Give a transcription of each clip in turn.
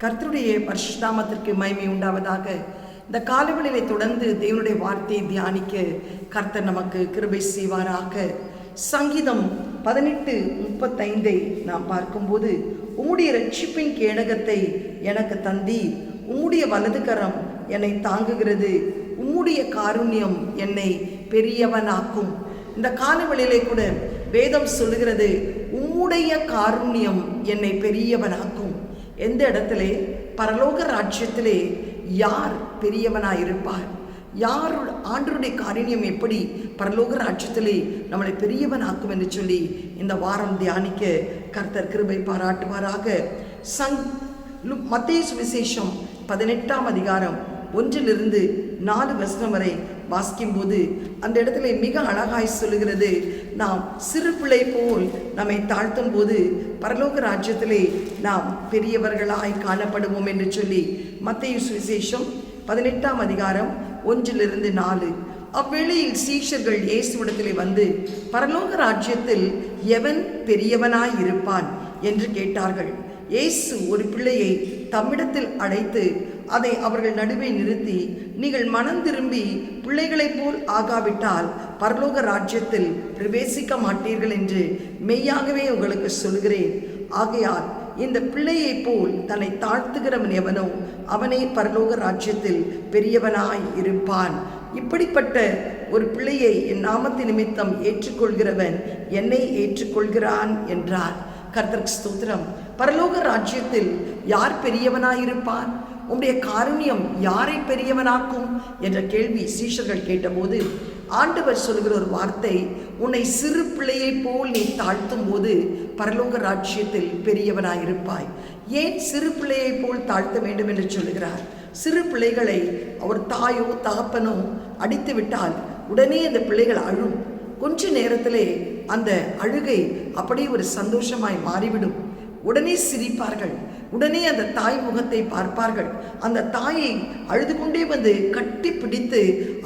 கர்த்தருடைய பரிசுத்தநாமத்திற்கு மகிமை உண்டாவதாக. இந்த காலவெளியை தொடர்ந்து தேவனுடைய வார்த்தையை தியானிக்க கர்த்தர் நமக்கு கிருபை செய்வாராக. சங்கீதம் 18:35 நாம் பார்க்கும்போது, உம்முடைய இரட்சிப்பின் கேடகத்தை எனக்கு தந்தீர், உம்முடைய வலது கரம் என்னை தாங்குகிறது, உம்முடைய காருண்யம் என்னை பெரியவனாக்கும். இந்த காலவெளியிலே கூட வேதம் சொல்லுகிறது, உம்முடைய காருண்யம் என்னை பெரியவனாக்கும். எந்த இடத்திலே? பரலோக ராஜ்யத்திலே யார் பெரியவனாயிருப்பார்? யார் ஆண்டவருடைய காருண்யம் எப்படி பரலோக ராஜ்யத்திலே நம்மளை பெரியவனாக்கும் என்று சொல்லி இந்த வாரம் தியானிக்க கர்த்தர் கிருபை பாராட்டுவாராக. மத்தேயு சுவிசேஷம் 18ஆம் அதிகாரம் 1-4 வரை வாசிக்கும் போது அந்த இடத்துல மிக அழகாய் சொல்லுகிறது, நாம் சிறு பிள்ளை போல் நம்மை தாழ்த்தும் போது பரலோக ராஜ்யத்திலே நாம் பெரியவர்களாய் காணப்படுவோம் என்று சொல்லி மத்தேயு சுவிசேஷம் 18ஆம் அதிகாரம் 1-4. அவ்வேளையில் சீஷர்கள் இயேசுவிடத்திலே வந்து, பரலோக ராஜ்யத்தில் எவன் பெரியவனாய் இருப்பான் என்று கேட்டார்கள். இயேசு ஒரு பிள்ளையை தம்மிடத்தில் அழைத்து அதை அவர்கள் நடுவே நிறுத்தி, நீங்கள் மனம் திரும்பி பிள்ளைகளைப் போல் ஆகாவிட்டால் பரலோக ராஜ்யத்தில் பிரவேசிக்க மாட்டீர்கள் என்று மெய்யாகவே உங்களுக்கு சொல்கிறேன். ஆகையால் இந்த பிள்ளையைப் போல் தன்னை தாழ்த்துகிறவன் எவனோ அவனே பரலோக ராஜ்யத்தில் பெரியவனாய் இருப்பான். இப்படிப்பட்ட ஒரு பிள்ளையை என் நாமத்து நிமித்தம் ஏற்றுக்கொள்கிறவன் என்னை ஏற்றுக்கொள்கிறான் என்றார். கர்த்தருக்கு ஸ்தோத்திரம். பரலோக ராஜ்யத்தில் யார் பெரியவனாயிருப்பான்? உம்முடைய காருண்யம் யாரை பெரியவனாக்கும் என்ற கேள்வி சீஷர்கள் கேட்டபோது ஆண்டவர் சொல்கிற ஒரு வார்த்தை, உன்னை சிறு பிள்ளையை போல் நீ தாழ்த்தும் போது பரலோக ராஜ்யத்தில் பெரியவனாயிருப்பாய். ஏன் சிறு பிள்ளையை போல் தாழ்த்த வேண்டும் என்று சொல்லுகிறார்? சிறு பிள்ளைகளை அவர் தாயோ தகப்பனோ அடித்து விட்டால் உடனே அந்த பிள்ளைகள் அழும். கொஞ்ச நேரத்திலே அந்த அழுகை அப்படியே ஒரு சந்தோஷமாய் மாறிவிடும். உடனே சிரிப்பார்கள், உடனே அந்த தாய் முகத்தை பார்ப்பார்கள். அந்த தாயை அழுது கொண்டே வந்து கட்டி பிடித்து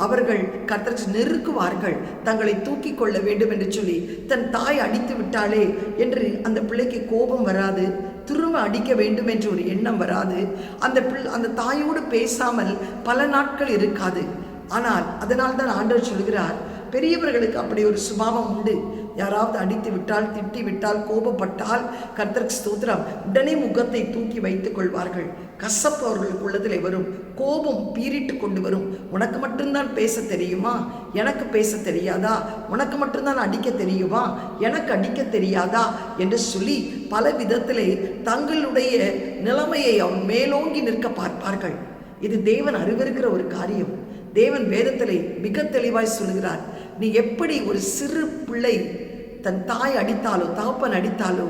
அவர்கள் கர்த்தரை நெருக்குவார்கள், தங்களை தூக்கி கொள்ள வேண்டும் என்று சொல்லி. தன் தாய் அடித்து விட்டாளே என்று அந்த பிள்ளைக்கு கோபம் வராது, திரும்ப அடிக்க வேண்டும் என்று ஒரு எண்ணம் வராது. அந்த தாயோடு பேசாமல் பல நாட்கள் இருக்காது. ஆனால் அதனால்தான் ஆண்டவர் சொல்கிறார், பெரியவர்களுக்கு அப்படி ஒரு சுபாவம் உண்டு. யாராவது அடித்து விட்டால், திட்டி விட்டால், கோபப்பட்டால் கர்த்தருக்கு ஸ்தோத்திரம், உடனே முகத்தை தூக்கி வைத்துக் கொள்வார்கள். கசப்பு அவர்களுக்கு உள்ளதிலே வரும், கோபம் பீறிட்டு கொண்டு வரும். உனக்கு மட்டும்தான் பேச தெரியுமா? எனக்கு பேச தெரியாதா? உனக்கு மட்டும்தான் அடிக்க தெரியுமா? எனக்கு அடிக்க தெரியாதா என்று சொல்லி பல விதத்திலே தங்களுடைய நிலைமையை அவன் மேலோங்கி நிற்க பார்ப்பார்கள். இது தேவன் அறிவிருக்கிற ஒரு காரியம். தேவன் வேதத்திலே மிக தெளிவாய் சொல்கிறார், நீ எப்படி ஒரு சிறு பிள்ளை தன் தாய் அடித்தாலோ தகப்பன் அடித்தாலோ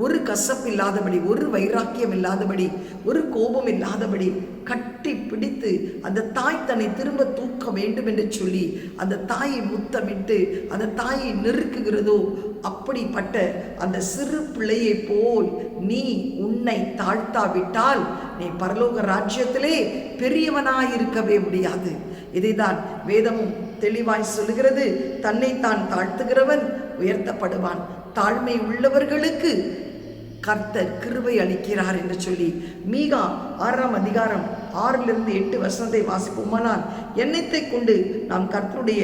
ஒரு கசப்பு இல்லாதபடி, ஒரு வைராக்கியம் இல்லாதபடி, ஒரு கோபம் இல்லாதபடி கட்டி பிடித்து அந்த தாய் தன்னை திரும்ப தூக்க வேண்டும் என்று சொல்லி அந்த தாயை முத்தமிட்டு அந்த தாயை நெருக்குகிறதோ, அப்படிப்பட்ட அந்த சிறு பிள்ளையை போல் நீ உன்னை தாழ்த்தாவிட்டால் நீ பரலோக ராஜ்யத்திலே பெரியவனாயிருக்கவே முடியாது. இதைதான் வேதமும் தெளிவாய் சொல்லுகிறது, தன்னைத்தான் தாழ்த்துகிறவன் உயர்த்தப்படுவான், தாழ்மை உள்ளவர்களுக்கு கர்த்தர் கிருபை அளிக்கிறார் என்று சொல்லி மீகா 6ஆம் அதிகாரம் 6-8 வாசிப்போமானால், எண்ணத்தை கொண்டு நாம் கர்த்தருடைய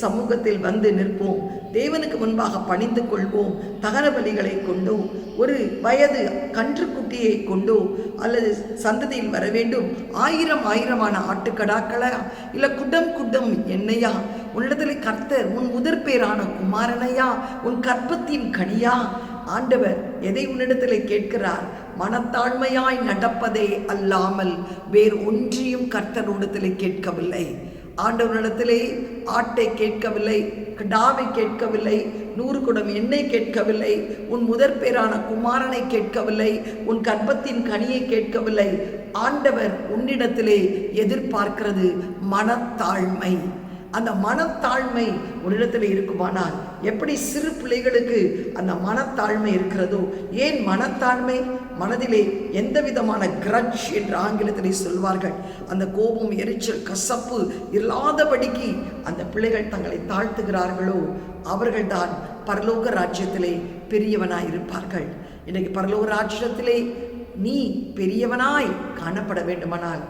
சமூகத்தில் வந்து நிற்போம், தேவனுக்கு முன்பாக பணிந்து கொள்வோம், தகன பலிகளை கொண்டோ ஒரு வயது கன்றுக்குட்டியை கொண்டோ அல்லது சந்ததியில் வர வேண்டும் 1000 ஆட்டுக்கடாக்களா இல்லை குடம் எண்ணெயா, உன்னிடத்தில் கர்த்தர் உன் முதற்பேரான குமாரனையா, உன் கற்பத்தின் கனியா. ஆண்டவர் எதை உன்னிடத்தில் கேட்கிறார்? மனத்தாழ்மையாய் நடப்பதே அல்லாமல் வேறு ஒன்றையும் கர்த்தரிடத்தில் கேட்கவில்லை. ஆண்டவனிடத்திலே ஆட்டை கேட்கவில்லை, கிடாவை கேட்கவில்லை, 100 குடம் எண்ணெய் கேட்கவில்லை, உன் முதற்பேரான குமாரனை கேட்கவில்லை, உன் கற்பத்தின் கனியை கேட்கவில்லை. ஆண்டவர் உன்னிடத்திலே எதிர்பார்க்கிறது மனத்தாழ்மை. அந்த மனத்தாழ்மை உன்னிடத்தில் இருக்குமானால், எப்படி சிறு பிள்ளைகளுக்கு அந்த மனத்தாழ்மை இருக்கிறதோ, ஏன் மனத்தாழ்மை? மனதிலே எந்த விதமான கிரட்ஜ் என்று ஆங்கிலத்திலே சொல்வார்கள், அந்த கோபம், எரிச்சல், கசப்பு இல்லாதபடிக்கு அந்த பிள்ளைகள் தங்களை தாழ்த்துகிறார்களோ அவர்கள்தான் பரலோக ராஜ்யத்திலே பெரியவனாய் இருப்பார்கள். இன்றைக்கு பரலோக ராஜ்யத்திலே நீ பெரியவனாய் காணப்பட வேண்டுமானால்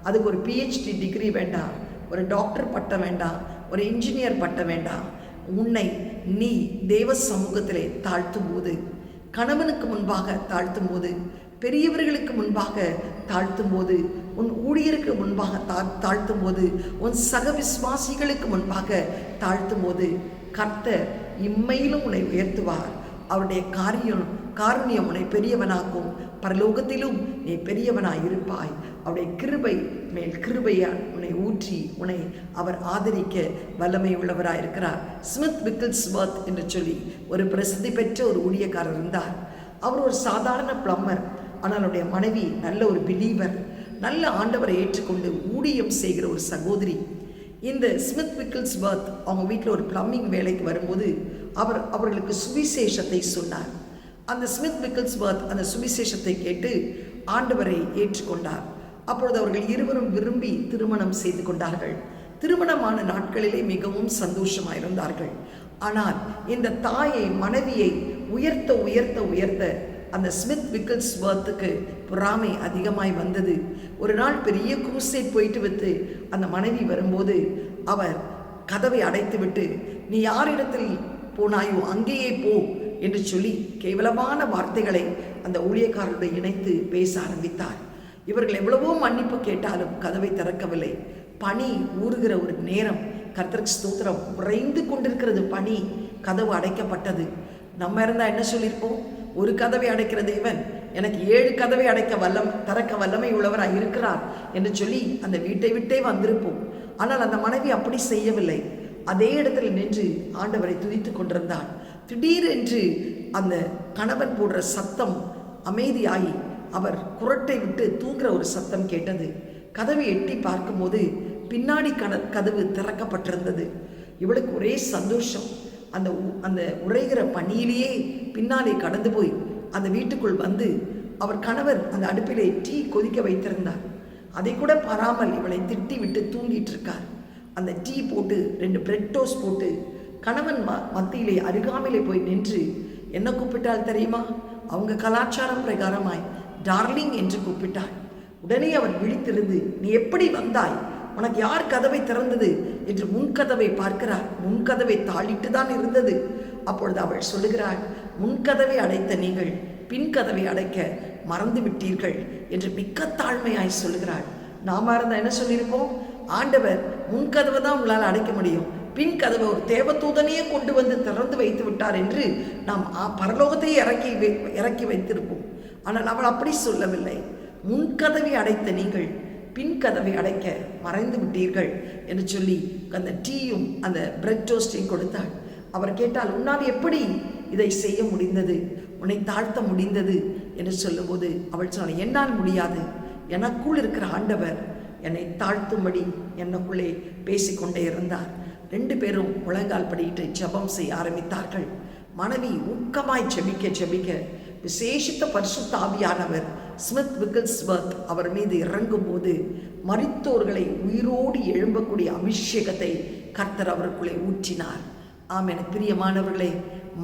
அதுக்கு ஒரு PhD டிகிரி வேண்டாம், ஒரு டாக்டர் பட்டம் வேண்டாம், ஒரு இன்ஜினியர் பட்டம் வேண்டாம். உன்னை நீ தேவ சமூகத்திலே தாழ்த்தும் போது, கணவனுக்கு முன்பாக தாழ்த்தும் போது, பெரியவர்களுக்கு முன்பாக தாழ்த்தும் போது, உன் ஊழியருக்கு முன்பாக தாழ்த்தும் போது, உன் சக விசுவாசிகளுக்கு முன்பாக தாழ்த்தும் போது, கர்த்தர் இம்மையிலும் உன்னை உயர்த்துவார். அவருடைய காருண்யம் உன்னை பெரியவனாக்கும். பரலோகத்திலும் நீ பெரியவனாய் இருப்பாய். அவருடைய கிருபை மேல் கிருபையால் உன்னை ஊற்றி உன்னை அவர் ஆதரிக்க வல்லமை உள்ளவராய் இருக்கிறார். ஸ்மித் விக்கிள்ஸ்வர்த் என்று சொல்லி ஒரு பிரசித்தி பெற்ற ஒரு ஊழியக்காரர் இருந்தார். அவர் ஒரு சாதாரண பிளம்பர். ஆனால் அவருடைய மனைவி நல்ல ஒரு பிலீவர், நல்ல ஆண்டவரை ஏற்றுக்கொண்டு ஊழியம் செய்கிற ஒரு சகோதரி. இந்த ஸ்மித் விக்கிள்ஸ்வர்த் அவங்க வீட்டில் ஒரு பிளம்பிங் வேலைக்கு வரும்போது அவர்களுக்கு சுவிசேஷத்தை சொன்னார். அந்த ஸ்மித் விக்கிள்ஸ்வர்த் அந்த சுவிசேஷத்தை கேட்டு ஆண்டவரை ஏற்றுக்கொண்டார். அப்பொழுது அவர்கள் இருவரும் விரும்பி திருமணம் செய்து கொண்டார்கள். திருமணமான நாட்களிலே மிகவும் சந்தோஷமாயிருந்தார்கள். ஆனால் இந்த தாயை மனைவியை உயர்த்த உயர்த்த உயர்த்த அந்த ஸ்மித் விக்கிள்ஸ்வர்த்துக்கு பொறாமை அதிகமாய் வந்தது. ஒரு நாள் பெரிய குரூசைட் போயிட்டு விட்டு அந்த மனைவி வரும்போது அவர் கதவை அடைத்து விட்டு, நீ யாரிடத்தில் போனாயோ அங்கேயே போ என்று சொல்லி கேவலமான வார்த்தைகளை அந்த ஊழியக்காரருடைய இணைத்து பேச ஆரம்பித்தார். இவர்கள் எவ்வளவோ மன்னிப்பு கேட்டாலும் கதவை திறக்கவில்லை. பனி ஊறுகிற ஒரு நேரம், கர்த்தருக்கு ஸ்தோத்திரம், உறைந்து கொண்டிருக்கிறது பனி. கதவு அடைக்கப்பட்டது. நம்ம இருந்தால் என்ன சொல்லியிருப்போம்? ஒரு கதவை அடைக்கிற தேவன் எனக்கு 7 கதவை திறக்க வல்லமை உள்ளவராக இருக்கிறார் என்று சொல்லி அந்த வீட்டை விட்டே வந்திருப்போம். ஆனால் அந்த மனைவி அப்படி செய்யவில்லை. அதே இடத்துல நின்று ஆண்டவரை துதித்து கொண்டிருந்தாள். திடீரென்று அந்த கணவன் போடுற சத்தம் அமைதியாகி அவர் குரட்டை விட்டு தூங்குற ஒரு சத்தம் கேட்டது. கதவை எட்டி பார்க்கும்போது பின்னாடி கதவு திறக்கப்பட்டிருந்தது. இவளுக்கு ஒரே சந்தோஷம். அந்த உறைகிற பனியிலேயே பின்னாலே கடந்து போய் அந்த வீட்டுக்குள் வந்து அவர் கணவர் அந்த அடுப்பிலே டீ கொதிக்க வைத்திருந்தார். அதை கூட பாராமல் இவளை திட்டி விட்டு தூங்கிட்டு இருக்கார். அந்த டீ போட்டு 2 பிரெட் டோஸ்ட் போட்டு கணவன் மத்தியிலே அருகாமையிலே போய் நின்று என்ன கூப்பிட்டால் தெரியுமா? அவங்க கலாச்சாரம் பிரகாரமாய் டார்லிங் என்று கூப்பிட்டாள். உடனே அவர் விழித்திருந்து, நீ எப்படி வந்தாய்? உனக்கு யார் கதவை திறந்தது என்று முன்கதவை பார்க்கிறார். முன்கதவை தாளிட்டு தான் இருந்தது. அப்பொழுது அவள் சொல்லுகிறாள், முன்கதவை அடைத்த நீங்கள் பின்கதவை அடைக்க மறந்து விட்டீர்கள் என்று மிக்க தாழ்மையாய் சொல்லுகிறாள். நாம இருந்தால் என்ன சொல்லியிருப்போம்? ஆண்டவர் முன்கதவை தான் உங்களால் அடைக்க முடியும், பின் கதவை ஒரு தேவதூதனையே கொண்டு வந்து திறந்து வைத்து விட்டார் என்று நாம் பரலோகத்தையே இறக்கி வைத்திருப்போம். ஆனால் அவள் அப்படி சொல்லவில்லை. முன்கதவை அடைத்த நீங்கள் பின் கதவை அடைக்க மறைந்து விட்டீர்கள் என்று சொல்லி அந்த டீயும் அந்த பிரெட் டோஸ்டையும் கொடுத்தாள். அவர் கேட்டால், உன்னால் எப்படி இதை செய்ய முடிந்தது, உன்னை தாழ்த்த முடிந்தது என்று சொல்லும்போது அவள் சொன்னாள், என்னால் முடியாது, எனக்குள் இருக்கிற ஆண்டவர் என்னை தாழ்த்தும்படி எனக்குள்ளே பேசிக்கொண்டே இருந்தார். 2 பேரும் முழங்கால் படியிட்டு ஜெபம் செய்ய ஆரம்பித்தார்கள். மனைவி ஊக்கமாய் ஜெபிக்க விசேஷித்த பரிசுத்த ஆவியானவர் ஸ்மித் விக்கிள்ஸ்வர்த் அவர் மீது இறங்கும் போது மரித்தோர்களை உயிரோடு எழும்பக்கூடிய அபிஷேகத்தை கர்த்தர் அவருக்குள்ளே ஊற்றினார். ஆமென். பிரியமானவர்களே,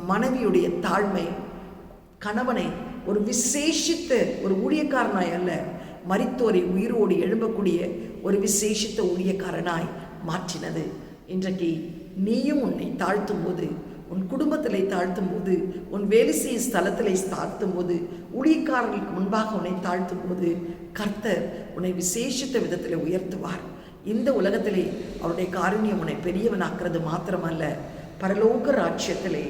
மனைவியுடைய தாழ்மை கணவனை ஒரு விசேஷித்த ஒரு ஊழியக்காரனாய் அல்ல, மரித்தோரை உயிரோடு எழும்பக்கூடிய ஒரு விசேஷித்த ஊழியக்காரனாய் மாற்றினது. இன்றைக்கு நீயும் உன்னை தாழ்த்தும் போது, உன் குடும்பத்திலே தாழ்த்தும் போது, உன் வேலை செய்யும் ஸ்தலத்திலே தாழ்த்தும் போது, ஊழியக்காரர்களுக்கு முன்பாக உன்னை தாழ்த்தும் போது கர்த்தர் உன்னை விசேஷித்த விதத்தில் உயர்த்துவார். இந்த உலகத்திலே அவருடைய காருண்யம் உன்னை பெரியவனாக்குறது மாத்திரமல்ல, பரலோக ராஜ்யத்திலே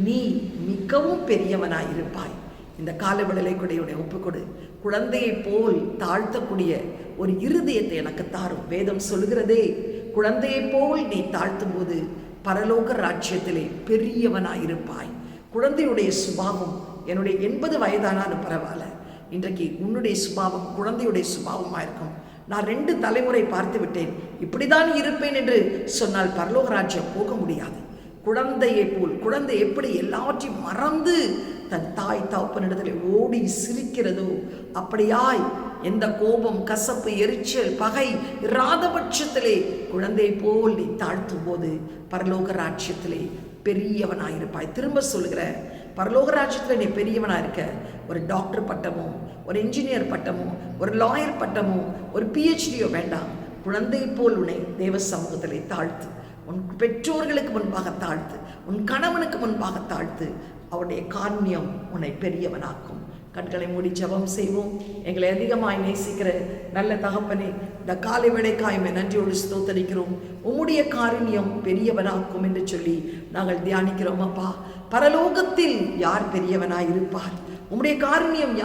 நீ மிகவும் பெரியவனாயிருப்பாய். இந்த காலவெளியை கூட உன்னை ஒப்புக்கொடு. குழந்தையை போல் தாழ்த்தக்கூடிய ஒரு இருதயத்தை எனக்கு தாரும். வேதம் சொல்லுகிறதே, குழந்தையை போல் நீ தாழ்த்தும் போது பரலோக ராஜ்யத்திலே பெரியவனாயிருப்பாய். குழந்தையுடைய சுபாவம் என்னுடைய 80 வயதானாலும் பரவாயில்ல, இன்றைக்கு உன்னுடைய சுபாவம் குழந்தையுடைய சுபாவமாக இருக்கும். நான் 2 தலைமுறை பார்த்து விட்டேன், இப்படிதான் இருப்பேன் என்று சொன்னால் பரலோக ராஜ்யம் போக முடியாது. குழந்தையை போல், குழந்தை எப்படி எல்லாவற்றையும் மறந்து தன் தாய் தகப்பனிடத்தில் ஓடி சிரிக்கிறதோ அப்படியாய் எந்த கோபம், கசப்பு, எரிச்சல், பகை இராதபட்சத்திலே குழந்தை போல் நீ தாழ்த்தும் போது பரலோக ராஜ்யத்திலே பெரியவனாயிருப்பாய். திரும்ப சொல்கிற, பரலோக ராஜ்யத்தில் நீ பெரியவனாக இருக்க ஒரு டாக்டர் பட்டமோ, ஒரு இன்ஜினியர் பட்டமோ, ஒரு லாயர் பட்டமோ, ஒரு பிஹெச்டியோ வேண்டாம். குழந்தை போல் உன்னை தேவ சமூகத்திலே தாழ்த்து, உன் பெற்றோர்களுக்கு முன்பாக தாழ்த்து, உன் கணவனுக்கு முன்பாக தாழ்த்து. அவருடைய காருண்யம் உன்னை பெரியவனாக்கும். கண்களை மூடி ஜெபம் செய்வோம். எங்களை அதிகமாய் நேசிக்கிற நல்ல தகப்பனே, இந்த காலை வேளைக்காய்மை நன்றியோடு ஸ்தோத்தரிக்கிறோம். உம்முடைய காருண்யம் பெரியவனாக்கும் என்று சொல்லி நாங்கள் தியானிக்கிறோம். அப்பா, பரலோகத்தில் யார் பெரியவனாய் இருப்பார்? உம்முடைய காருண்யம்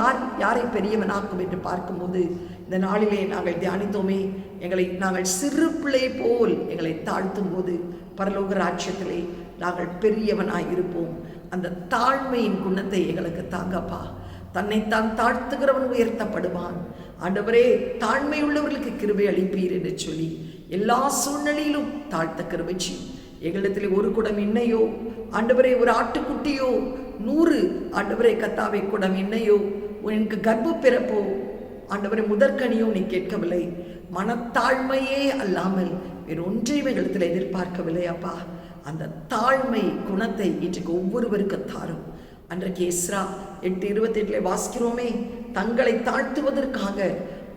யாரை பெரியவனாக்கும் என்று பார்க்கும்போது இந்த நாளிலே நாங்கள் தியானித்தோமே, நாங்கள் சிறு பிள்ளை போல் எங்களை தாழ்த்தும் போது பரலோக ராஜ்யத்திலே நாங்கள் பெரியவனாய் இருப்போம். அந்த தாழ்மையின் குணத்தை எங்களுக்கு தாங்கப்பா. தன்னைத்தான் தாழ்த்துகிறவன் உயர்த்தப்படுவான். ஆண்டவரே, தாழ்மை உள்ளவர்களுக்கு கிருபை அளிப்பீர் என்று சொல்லி எல்லா சூழ்நிலையிலும் தாழ்த்த கிருபை செய்யும். எங்களிடத்தில் ஒரு குடம் எண்ணெயோ ஆண்டவரே, ஒரு ஆட்டுக்குட்டியோ, 100 ஆண்டவரே கத்தாவை குடம் எண்ணெயோ, எனக்கு கர்ப்ப பிறப்போ ஆண்டவரே முதற்கனியோ நீ கேட்கவில்லை. மனத்தாழ்மையே அல்லாமல் வேறு ஒன்றையும் எங்களிடத்தில் எதிர்பார்க்கவில்லை அப்பா. அந்த தாழ்மை குணத்தை இன்றைக்கு ஒவ்வொருவருக்கு தாரும். அன்றைக்கு எஸ்ரா 8:28 வாசிக்கிறோமே, தங்களை தாழ்த்துவதற்காக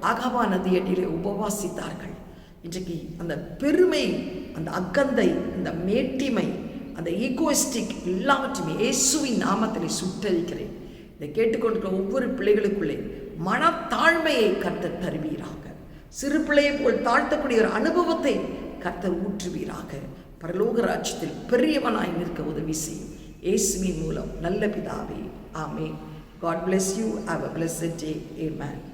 ஆகாவா நதி அடியிலே உபவாசித்தார்கள். இன்றைக்கு அந்த பெருமை, அந்த அகந்தை, அந்த மேட்டிமை, அந்த ஈகோயிஸ்டிக் எல்லாவற்றையுமே இயேசுவின் நாமத்திலே சுட்டரிக்கிறேன். இதை கேட்டுக்கொண்டிருக்கிற ஒவ்வொரு பிள்ளைகளுக்குள்ளே மனத்தாழ்மையை கர்த்தர் தருவீராக. சிறு பிள்ளையை போல் தாழ்த்தக்கூடிய ஒரு அனுபவத்தை கர்த்தர் ஊற்றுவீராக. பரலோக ராஜ்யத்தில் பெரியவனாய் நிற்க உதவி செய்யும். இயேசுவின் மூலம் நல்ல பிதாவே, ஆமென். God bless you. Have a blessed day. Amen.